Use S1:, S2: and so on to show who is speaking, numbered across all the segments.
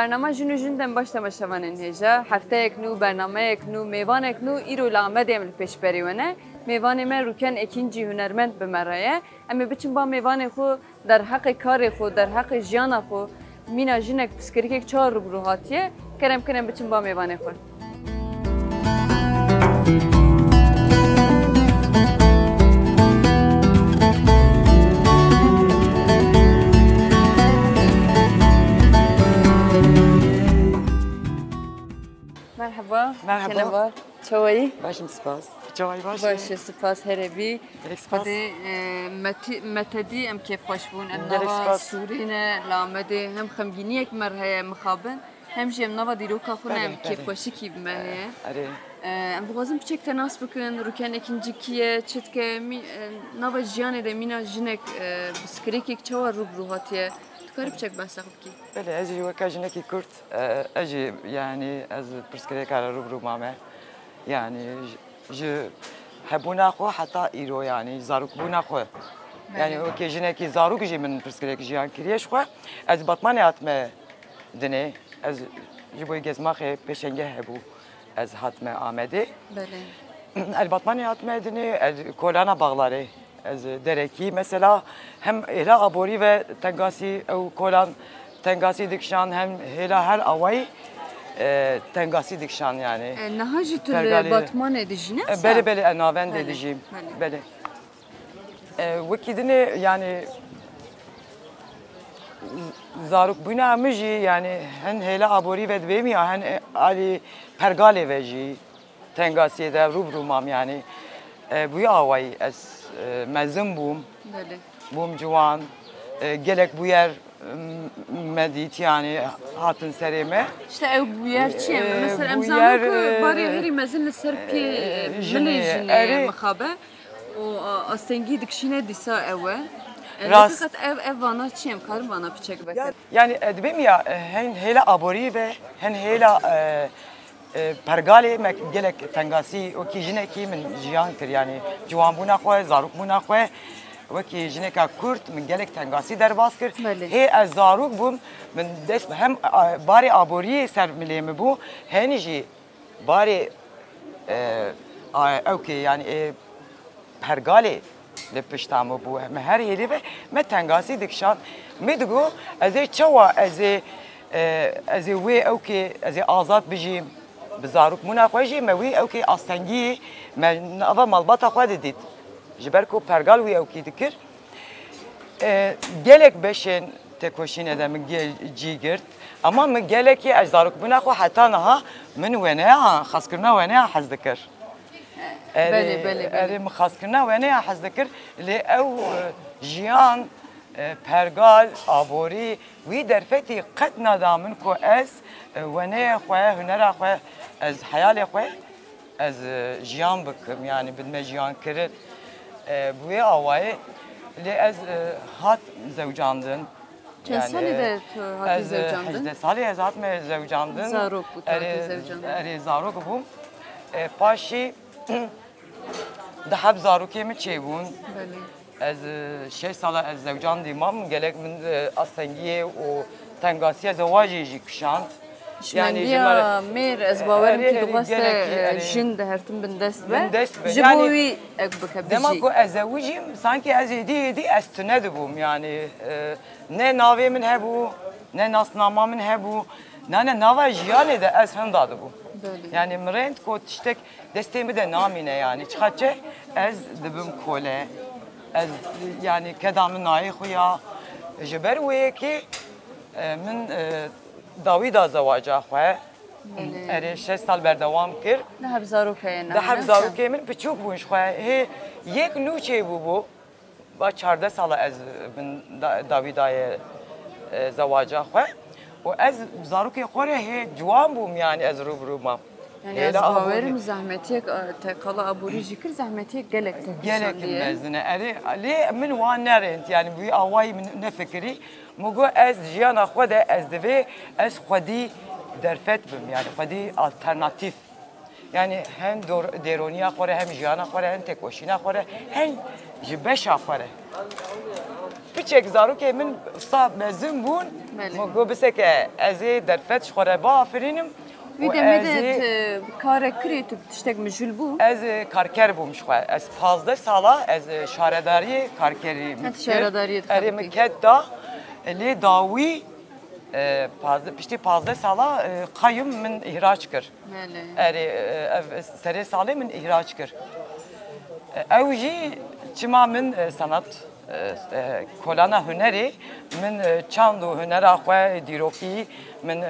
S1: برنامه جنو جندن باش تماشاوانن هجا هفته یک نو برنامه یک نو میوان یک نو ایرو لامد ام پیش بریونه میوان من روکن اکینجی هنرمند بمرایه اما بچن با میوان خو در حق کار خو در حق جیان خو مینا جنک پسکری که چهار روحاتیه کرم بچن با میوان خو مرحبا.
S2: مرحبا.
S1: چوایی؟
S2: باشم سپاس. چوایی باشه؟
S1: باشه سپاس هربی.
S2: سپاس.
S1: متدی ام کیف خوش بون. ام نوا سورینه لامده هم خمگینی یک مرحله مخابن. هم جیم نوا دیروکا خونه ام کیف خوشی کی بمه.
S2: آره.
S1: ام بغازم بچک تناس بکن روکن اکنجی کیه چت که نوا جیانه دمینا جنک بسکری که چهار روحاتیه. کاری بچک بحث کی؟
S2: بله اجی وکاجنه کی کرد اجی یعنی از پرسکری کار رو مامه یعنی ج هبونا خو حتی ایرو یعنی زاروک بونا خو یعنی وکاجنه کی زاروک جی من پرسکری کی جیان کریش خو از بطمانه اتمه دنه از جبوی گزماخه پیشنگه هبو از حتمه آمده
S1: بله
S2: البطمانه اتمه دنه کولانا باغلاره از درکی مثلا هم هلا عبوری و تنگاسی او کلان تنگاسی دکشان هم هلا هر آوای تنگاسی دکشان یعنی
S1: نهاجی تو باتمان دیجینه
S2: بله ناوند دیجیم بله وکی دنه یعنی زاروک بنا همجی یعنی هن هلا عبوری و دویمی هن علی پرگاله وجی تنگاسی در رو مام یعنی بوی آوای از مزم بوم بوم جوان گلک بویر مدیت یعنی هاتن سرمه
S1: işte ev buyar çiğ mesela emzamı ki bari heri mezin serki mlejine mekhabe o astengi dikşine disa eve fakat ev vana çiğ karım vana piçek bekler
S2: yani edbim ya hen hela abori ve hen hela پرگالی مگلک تنگاسی و کی جنه کی من جیان کر یعنی جوان بونا خواه زاروک بونا خواه و کی جنه کا کرد من گلک تنگاسی در باز کر هی از زاروک بوم من دست هم باری آبوری سر ملیم بو هنیجی باری اوکی یعنی پرگالی لپشتامو بو مهر هیلی و من تنگاسی دکشان میدگو از چوا از وی اوکی از آزاد بجیم بزاروک منا خویجی موی اوکی آستنگی من آوا مالباتا خود دید جبرکو پرگال وی اوکی دکر گلک بشن تکوشین ادم جیگرد اما من گلکی از زاروک منا خو حتی نها من ونه خاص کرنا ونه حز دکر
S1: بله
S2: خاص کرنا ونه حز دکر لی او جیان پرگال آبوری وی درفتی قد ندامن کو از ونه خواه هنر خواه از حیال خواه از جیان بکم یعنی بدم جیان کرد بوی آوای لی از هات زوجاندن
S1: چند سالی ده تو هاتی زوجاندن؟
S2: 18 سالی از هات می زوجاندن
S1: زاروک بود هاتی زوجاندن
S2: اری زاروک بوم پاشی ده هب زاروکی می چی بون از 6 سال از زوجان دیمام گلک من آستنگی و تنگاسی زواجی جی کشاند
S1: یعنی میر از باورم که دوسته جن ده هرتم بندست به جبوی بکبیجی
S2: دما کو از زوجیم سانکی از دی از تند بوم یعنی نه ناوی من هبو نه ناسنامه من هبو نه ناوا جیانی ده از هم داده بو yani مرند کو تشتک دستیم ده نامینه yani چخچه از دبم کوله از يعني كدام ناي خويا جبر ويكي من داويدا زواجا خويا اري 6 سال بردوام كر
S1: ده بزاروكه
S2: ده بزاروكه من بچوك بونش خويا هي يك نوچي بو با 14 سال از من داويدا زواجا خويا و از بزاروكه خوره هي جوان بوم يعني از روبرو ما
S1: yani az baverim zahmetiye tekala aburi zikir zahmetiye gelek
S2: mezne ali min wan nerent yani bu avay min ne fikri mugo az jiyana khoda az deve az khodi derfet bim yani khodi alternatif yani hem deroniya khore hem jiyana khore hem tekoşina khore hem jibeşa khore piçek zarokê min sta mezin bûn got biseke ez ê derfet ji xwe re biafirînim
S1: Wî demê de karek kirî tu tiştek mijûl bû?
S2: Ez karker bûm ji xwe. Ez 15 sala ez şaredariyê karkerî min
S1: şaredariyê
S2: erê min ket da lê dawî piştî 15 sala qayim min îhraç kir. Erê serê salê min îhraç kir. Ew jî çima min sanat kolana hunerê min çand û hunera xwe dîrokî min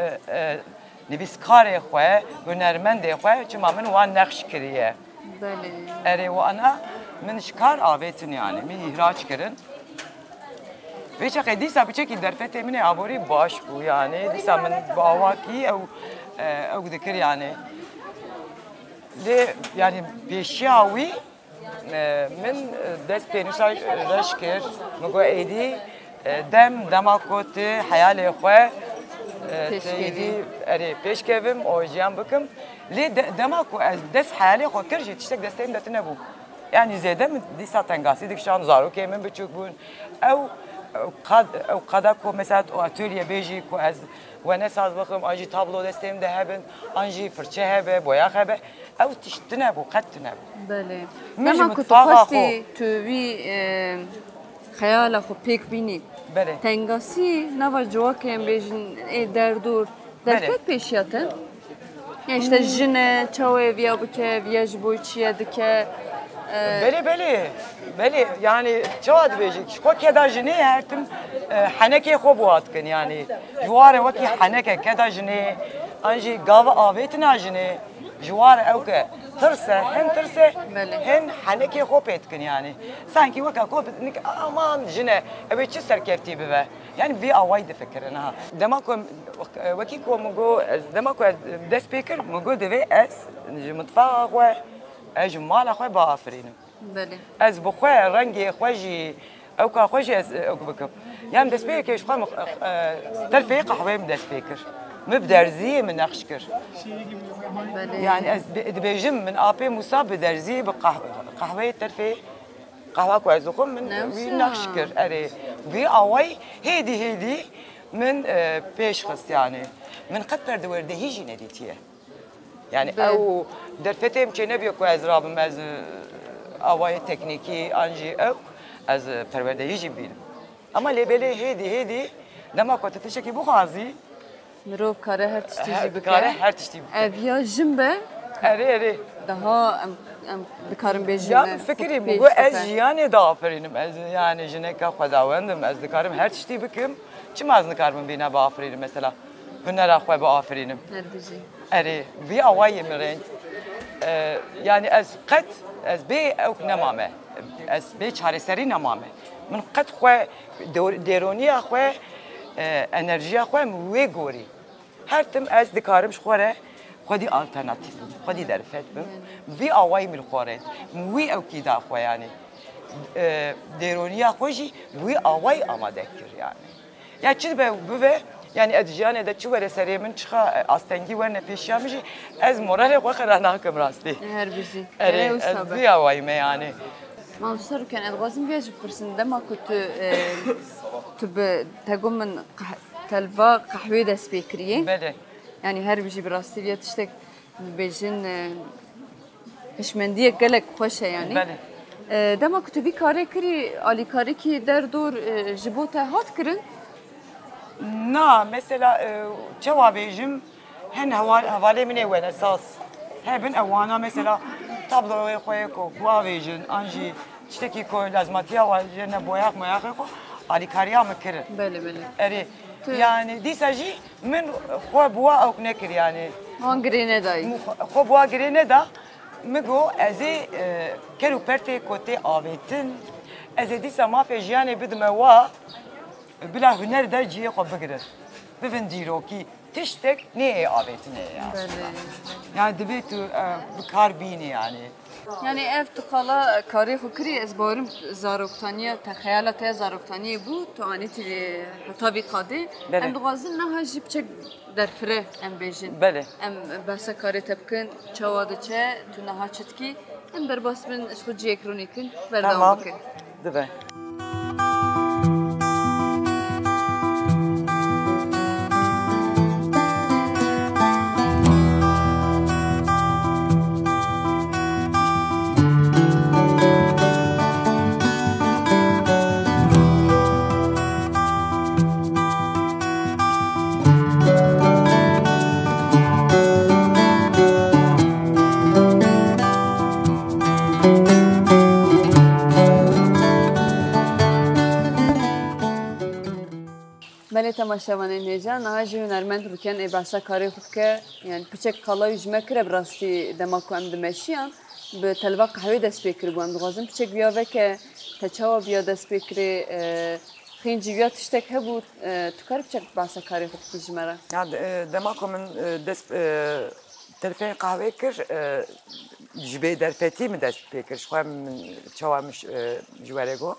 S2: nivîskarê xwe hunermendê xwe çima min wan nexş kiriye. Erê wana min ji kar avêtin yani min îhraç kirin. Vê çaqê dîsa biçekî derfetê min ê aborî baş bû yani dîsa min bi awakî ew dikir yani. Lê yani pêşiya wî min dest pênûsa reş kir min got êdî dema ku tu heyalê xwe êdî erê pêşkevim o jiyan bikim lê dema ku ez dest heyalê xwe kir jî tiştek destê min de tune bû. Yani zêde min dîsa tengasî dikişan zarokê min biçûk bûn ew qada ku mesela o atölye bêjî ku ez wene saz bikim an jî tablo destê min de hebin an jî firçe hebe boya hebe ew tiştine bû qet tune bû.
S1: Belê. Dema ku tu xwestî tu wî xeyala xwe pêk bînî tengasî nava civakên bêjin ê derdor derfet pêşiya te? Yani işte jine çawe viya bike viya ji bo çiye dike
S2: Belê yani çawa dibêjî xwe keda jinê her tim henekê xwe bû hatkin yani ji warê wekî heneke keda jinê an jî gava avêtina jinê ji warê ew ke tirse hin tirse hin henekê xwe pê dikin yani sankî weka ku aman jine ew ê çi serkeftî bibe yani vê awayî difikirin ha dema ku wekî ku min got dema ku dest pê kir min got divê ez ji mitfaxa xwe ez ji mala xwe biafirînim ez bi xwe rengê xwe jî ew ka xwe jî ez ew bikim yani dest pêkê ji xwe terfê qehweyê min dest pê kir min bi derziyê min nexş kir yani ez dibêjim min apê Musa bi derziyê bi qehweyê terfê qehwa ku ez dixwim min wî nexş kir erê vî awayî hêdî min pêş xist yani min qet perdewerdehî jî nedîtiye yani ew derfetê em çê nebiye ku ez rabim ez awayê teknîkî an jî ew ez perwerdehî jî bînim ama lê belê hêdî dema ku tu tiştekî bixwazî
S1: mirov kare her tiştî jî bike
S2: her tiştî bike
S1: ev ya jin be
S2: erê
S1: daha em dikarin bêjin
S2: ya fikirî min got ez jiyanê de afirînim ez yani jineka xwedawendim ez dikarim her tiştî bikim çima ez nikarim bîne biafirînim mesela hunera xwe biafirînim erê vî awayê min reng yani ez qet ez bê ew nemame ez bê çareserî nemame min qet xwe dêroniya xwe enerjiya xwe min wê gorî her tim ez dikarim ji xwe re xwedî alternatîv bim xwedî derfet bim vî awayî min xwe re min wî ewkî da xwe yani dêroniya xwe jî wî awayî amade kir yani ya çi dibe bibe yani ez jiyanê de çi were serê min çixa astengî werne pêşiya min jî ez moralê xwe xira nakim rastî
S1: her bijî
S2: erê ez vî awayî me yani
S1: Mamsar û ez dixwazim vê jî bipirsin dema ku tu bi tegom min telva qehwê dest pê kiriye yani her bijî bi rastî vê tiştek bêjin hişmendiyek gelek xweş e yani dema ku tu vî karê kirî alîkarekî derdor ji bo te hat kirin
S2: na mesela çawa bêjim hin hevalê min ê wene sas hebin ewana mesela tabloyê xwe ku avêjin an jî tiştekî ku lazmatiya jene boyak moyaxê xwe alîkariya min kirin erê yani dîsa jî min xwe bi wa ew nekir yani
S1: wan girê nedayî
S2: xwe bi wa girê neda min got ez ê ker û pertê ku tê avêtin ez ê dîsa mafê jiyanê bidime wa bila huner de ciyê xwe bigirin bibin dîrokî tiştek nê avêtinê yani divê tu bi kar bînî yani
S1: yani ev tu qala karê xwe kirî ez barim zaroktaniya te xeyala te zaroktaniyê bû tu anîtî heta vî qadê em dixwazin niha jî biçek derfire em bêjin em behsa karê te bikin çawa diçe tu niha çi dikî em derbas bin ji xwe ciyek ronîkin berdewam bikin
S2: dibe
S1: تماشاوان نهجا نهاجی هنرمند روکن ای بحثا کاری خود که یعنی پیچک کالای جمع کرد براستی دماغو ام دمشیان به تلوا قهوه دست بکر بودم دوازم پیچک بیاوه که تچاوا بیا دست بکری خینجی بیا تشتک هبود تو کار پیچک بحثا کاری خود که جمعه
S2: يعني دماغو من دست تلفين قهوه كر جبه درفتي من دست بكر شوي من تشوا مش جوارجو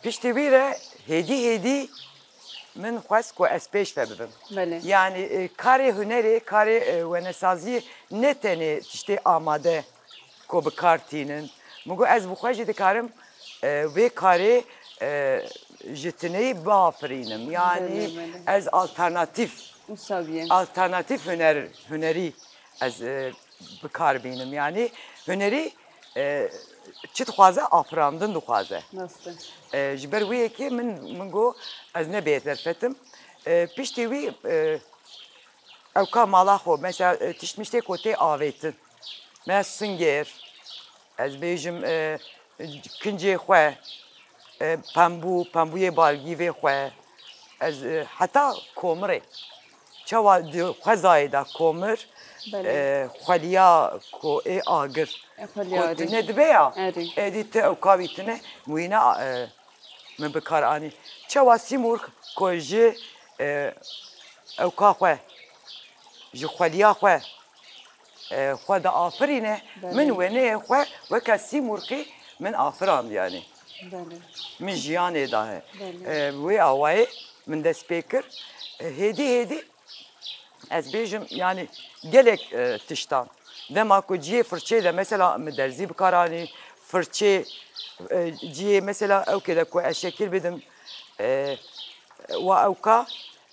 S2: بيشتبيره هدي من خواست کو اسپیش ببینم.
S1: بله.
S2: یعنی کاری هنری کاری ونسازی نتنی تشتی آماده کو بکارتینن. مگو از بخواهی دکارم و کاری جتنی بافرینم. یعنی از alternatif hüneri az bekar benim. Yani hüneri çit xwaze afrandın duxwaze.
S1: Nasıl?
S2: Jiber wê ki min go ez ne bêter fetim. Piştî wî ew ka mala xwe mesela tiştmiştê ku tê avêtin. Me singer ez bêjim kincê xwe pembûyê balgîvê xwe ez heta komirê çawa di xwezayê da komir xweliya ku ê agir ne dibe ya êdî te ew kavîtine wîne min bikar anî çawa sîmurg ku ji ew ka xwe ji xweliya xwe xwe da afirîne min wêneyê xwe weka sîmurgî min afirand yani min jiyanê da he wê awayê min dest pê kir hêdî ez bêjim yani gelek tiştan dema ku ciyê firçê de mesela min derzî bikar anî firçê ciyê mesela ew kêde ku ez şekil bidim wa ew ka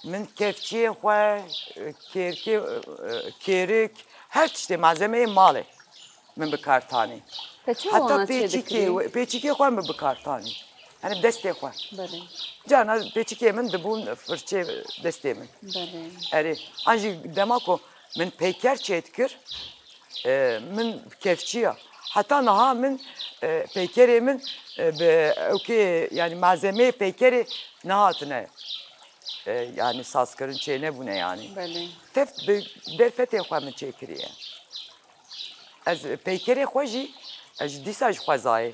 S2: min kefçiyê xwe kêrik her tiştê malzemeyê malê min bikartanî heta pêçikê xwe min bikartanî yani destê xwe cana pêçikê min dibûn firçê destê min erê an jî dema ku min peyker çê dikir min kefçiya heta niha min peykerê min bi ew kê yani malzemeyê peykerê nehatine yani sazkirin çê nebûne yani tef bi derfetê xwe min çêkiriye ez peykerê xwe jî ez ji dîsa ji xwezayê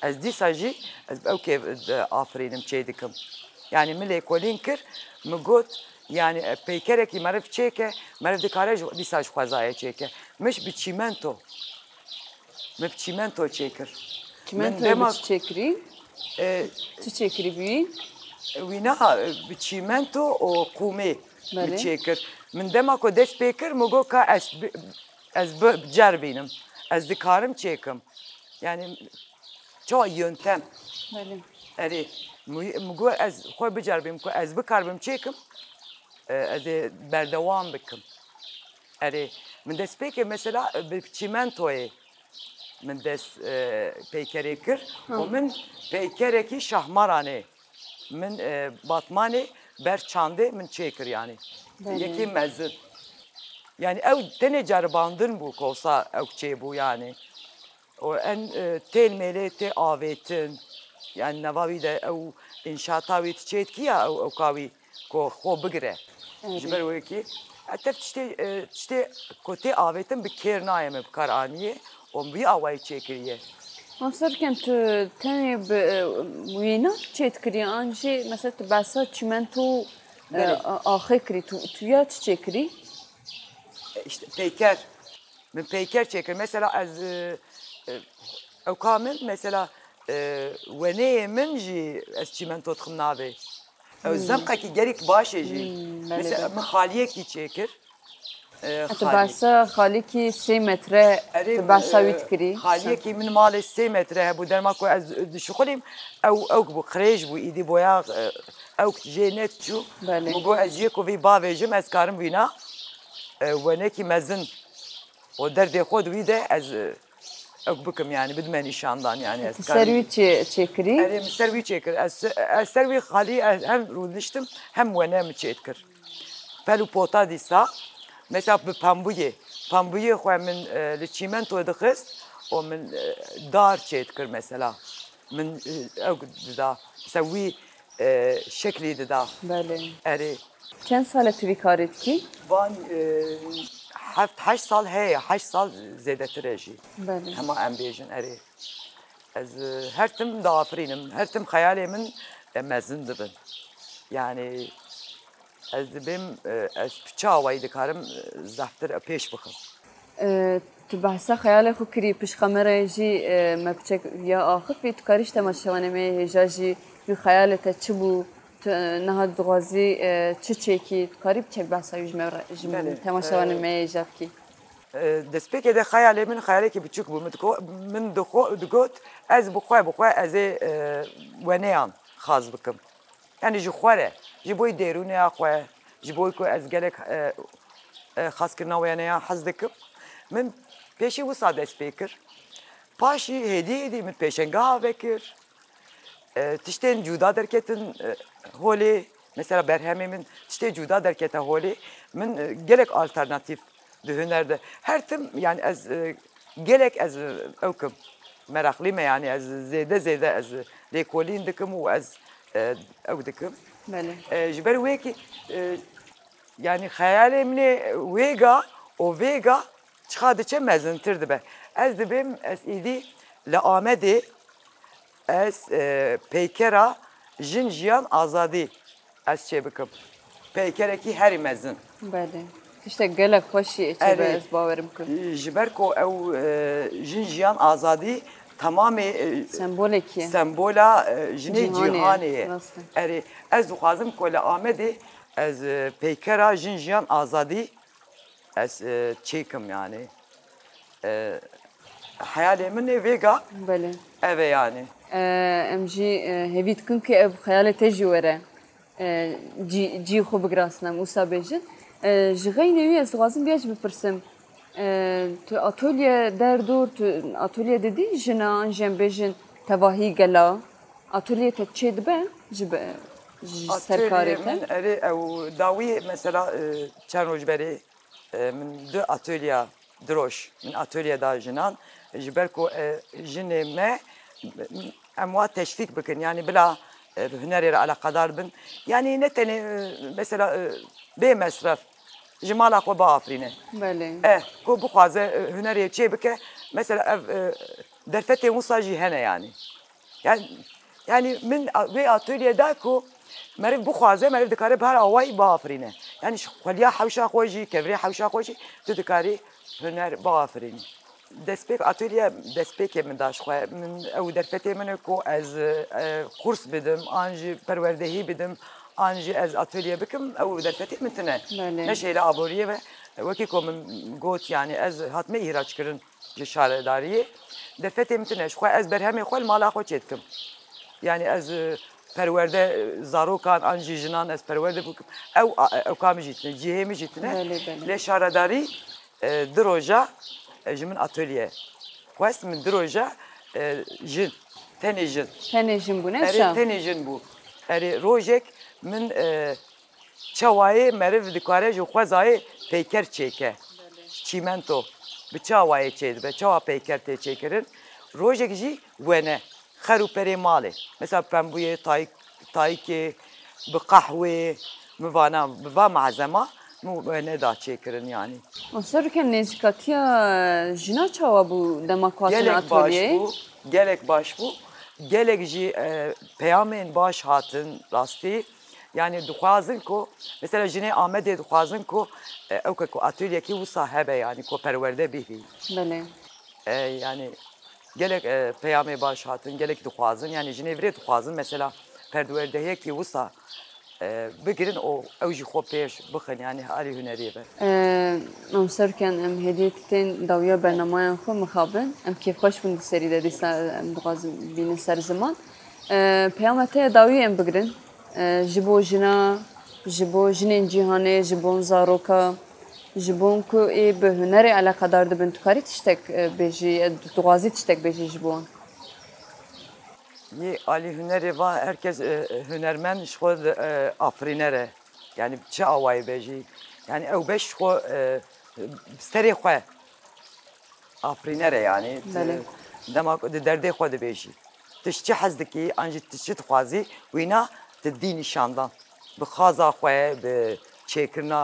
S2: ez dîsa jî ez ew kê afirînim çê dikim yani min lêkolîn kir min got yani peykerekî meriv çêke meriv dikare dîsa ji xwezayê çêke miş bi çîmento min bi çîmento çêkir
S1: çîmentoyê çêkirî tu çêkirî bûyî
S2: wîna bi çîmento û qûmê min çêkir min dema ku dest pê kir min got ka ez biceribînim ez dikarim çêkim yani çawa yöntem erê min got ez xwe biceribîm ku ez bikarbim çêkim ez ê berdewam bikim erê min dest pê kir mesela bi çîmentoyê min dest peykerê kir û min peykerekî şahmaranê min batmanê ber çandê min çêkir yani yekî mezin yani ew tenê ceribandin bû olsa ew çêbû yani o en têl mêlê tê avêtin yani neva wî de ew înşata wî çê dikiya ew ka wî ku xwe bigire ji ber wê kî tef tiştê ku tê avêtin bi kêr nayê me bikar anîye û wî awayî çêkiriye
S1: Masarken tu tenê bi wîna çê dikiriye an jî mesela tu behsa çîmento axê kirî tu ya çi çêkirî
S2: işte peyker min peyker çêkir mesela ez ew ka min mesela weneyê min jî ez çîmento dixim navê ew zemqekî gerek baş e jî mesela min xaliyekî çêkir
S1: tu behsa xalîkî 3 metre tu behsa wî dikirî
S2: xaliyekî min malê 3 metre hebû derma ku ez dişixulîm ew bû qirêj bû îdî boya ew jê net çû min got ez jê ku vî bavêjim ez karim wîna wenekî mezin o derdê xwe di wî de ez ew bikim yani bidime nîşandan yani ez
S1: ser wî çêkirî
S2: erê min ser wî çêkir ez ser wî xalî hem rûniştim hem wene min çê dikir pel û pota dîsa mesela bi pembûyê xwe min li çîmento dixist û min dar çê dikir mesela min ew dida mesela wî شکلی دادا
S1: بله
S2: اری
S1: چند سال توی کارت کی؟
S2: وان 7 سال هی 8 سال زیاده ترجی
S1: بله
S2: هما ام بیجن اری از هر تم دافرینم هر تم خیالی من مزن دبن yani از بیم از چاوی دکارم زفتر پیش بخم
S1: تو بحثا خیال خو کری پیش کامرای جی مبچک یا آخر فی تو کاریش تماشاوانه می هجاجی بی خیالت چه بو نهاد دغازی چه چکی تو کاری بچک بحثا یوج می تماشاوانه می هجاف کی
S2: دسپیک ده خیالی من خیالی که بچوک بو من دگوت از بخواه از ونیان خاص بکم yani ji xware ji bo derûneya xwe ji bo ku ez gelek xaskirina weneya hez dikim min pêşî wisa dest pê kir paşî hêdî min pêşengeha vekir tiştên cuda derketin holê mesela berhemê min tiştê cuda derkete holê min gelek alternatîf di hunerde her tim yani ez gelek ez ew kim meraklî me yani ez zêde ez lêkolîn dikim û ez ew dikim ji ber wê kî yani xeyalê min ê wêga û vêga çiqa diçe mezintir dibe ez dibêm ez êdî li Amedê ez peykera jin jiyan azadî ez çê bikim peykerekî herî mezin
S1: işte gelek xweşî ez bawerim kim
S2: ji ber ku ew jin jiyan azadî tamamê sembola jinê cîhanê ye erê ez dixwazim ku li Amedê ez peykera jin jiyan azadî ez çêkim yani heyalê min ê vêga ev e yani
S1: em jî hêvî dikin ku ev xeyalê te jî were cî xwe bigirasine wisa bêjin ji xeynê wî ez dixwazim vêya jî bipirsim tu atölye derdor tu atölye dedî jinan jêm bêjin tevahî gela atölye te çê dibe ji serkarê te
S2: erê ew dawî mesela çend roj berê min du atölye diroj min atölye da jinan ji ber ku jinê me em wa teşvîk bikin yani bila hunerê re alaqedar bin yani ne tenê mesela bê mesref ji mala xwe biafirîne ku bixwaze hunerê çê bike mesela ev derfetên wisa jî hene yani min wê atölye da ku meriv bixwaze meriv dikare bi her awayî biafirîne yani xweliya hewşa xwe jî kevirê hewşa xwe jî tu dikarî huner biafirînî destpêk atölye destpêkê min da ji xwe min ew derfetê min e ku ez kurs bidim an jî perwerdehî bidim an jî ez atölye bikim ew derfetê min tune ne şeyle aboriyê ve wekî ku min got yani ez hatime îhraç kirin ji şaredariyê derfetê min tune ji xwe ez berhemê xwe li mala xwe çê dikim yani ez perwerde zarokan an jî jinan ez perwerde bikim ew ka min jî tune cihê min jî tune lê şaredarî di roja ji min atölye xwest min di roja jin tenê jin
S1: bû ne
S2: tenê jin bû erê rojek min çawayê meriv dikare ji xwezayê peyker çêke çîmento bi çawayê çê dibe çawa peyker tê çêkirin rojek jî wene xer û perê malê mesela pembûyê tayîkê bi qehwê mivana bi va mezema wene da çêkirin yani
S1: serokên nêzîkatiya jina çawa bû dema hatin atölyeyê
S2: gelek baş bû gelek jî peyamên baş hatin rastî yani dixwazin ku mesela jinê Amedê dixwazin ku ew ku atölyekî wisa hebe yani ku perwerde bihî yani gelek peyamê baş hatin gelek dixwazin yani jinê virê dixwazin mesela perwerdehiyekî wisa bigirin o ew jî xwe pêş bixin yani alî hunerî be
S1: em serokên em hêdiyê tên dawiya bernamayan xwe mixabin em kêfxweş bûn di serî de dîsa em dixwazin bînin ser ziman peyama te dawiyê em bigirin ji bo jina ji bo jinên cîhanê ji bo zaroka ji bo ku ê bi hunerê alaqedar dibin tu karî tiştek bêjî dixwazî tiştek bêjî ji bo wan
S2: alî hunerê va herkes hunermend ji xwe afirînere yani çi awayî bêjî yani ew beş xwe serê xwe afirînere yani dema di derdê xwe dibêjî tu ji çi hez dikî an jî tu çi dixwazî wîna تدی نشاندان به خازا خواه به چکرنا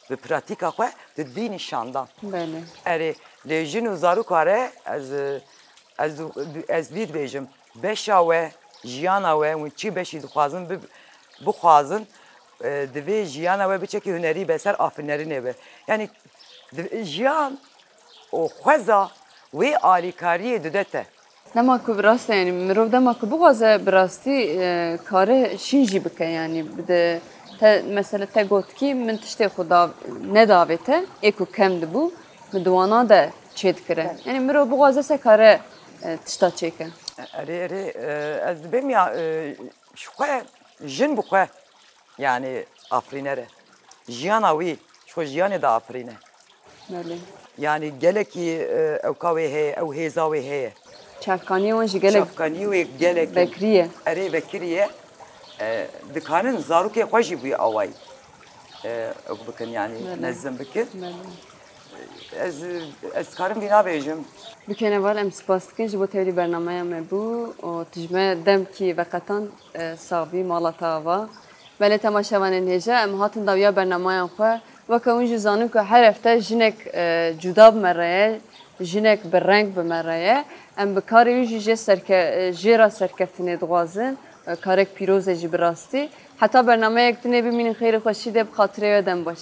S2: به پراتیکا خواه تدی نشاندان
S1: بله
S2: اره لیجن و زارو کاره از وید بیجم بشا و جیانا و چی بشی دخوازن بخوازن دوی جیانا و بچه که هنری بسر آفنری نبه یعنی جیان و خوزا و آلیکاری دودته
S1: دما کو براسته یعنی مرو دما کو بغازه براستی کار شینجی بکه یعنی بده مثلا تا گفت کی من تشتی خدا نداوته اکو کم دبو مدوانا ده چید کره یعنی مرو بغازه سه کار تشتا چیکه
S2: اره از بیم یا شخواه جن بخواه yani afrinere. Jiyana wî şu jiyanê de afrîne. Yani gelekî ew kavê heye, ew hêza wê heye.
S1: Çavkanî wan ji gelek
S2: Çavkanî wê gelek
S1: vekiriye.
S2: Erê vekiriye dikarin zarokê xwe jî bûye awayî. Ew bikin yani nezzim bikin. Ez karim vî nabêjim.
S1: Bikene var em spas dikin ji bo tevlî bernameya me bû û tijme demkî veqetan savî mala tava. Belê temaşevanên hêja em hatin dawiya bernameyan xwe weke hûn jî zanin ku her hefte jinek cuda bi me re ye, jinek bi reng bi me re ye. Em bi karê wî jî jêra serkeftinê dixwazin, karek pîroz e jî bi rastî. Heta bernameyek dinê bimînin xêrê xweşî de bi xatirê we dem baş.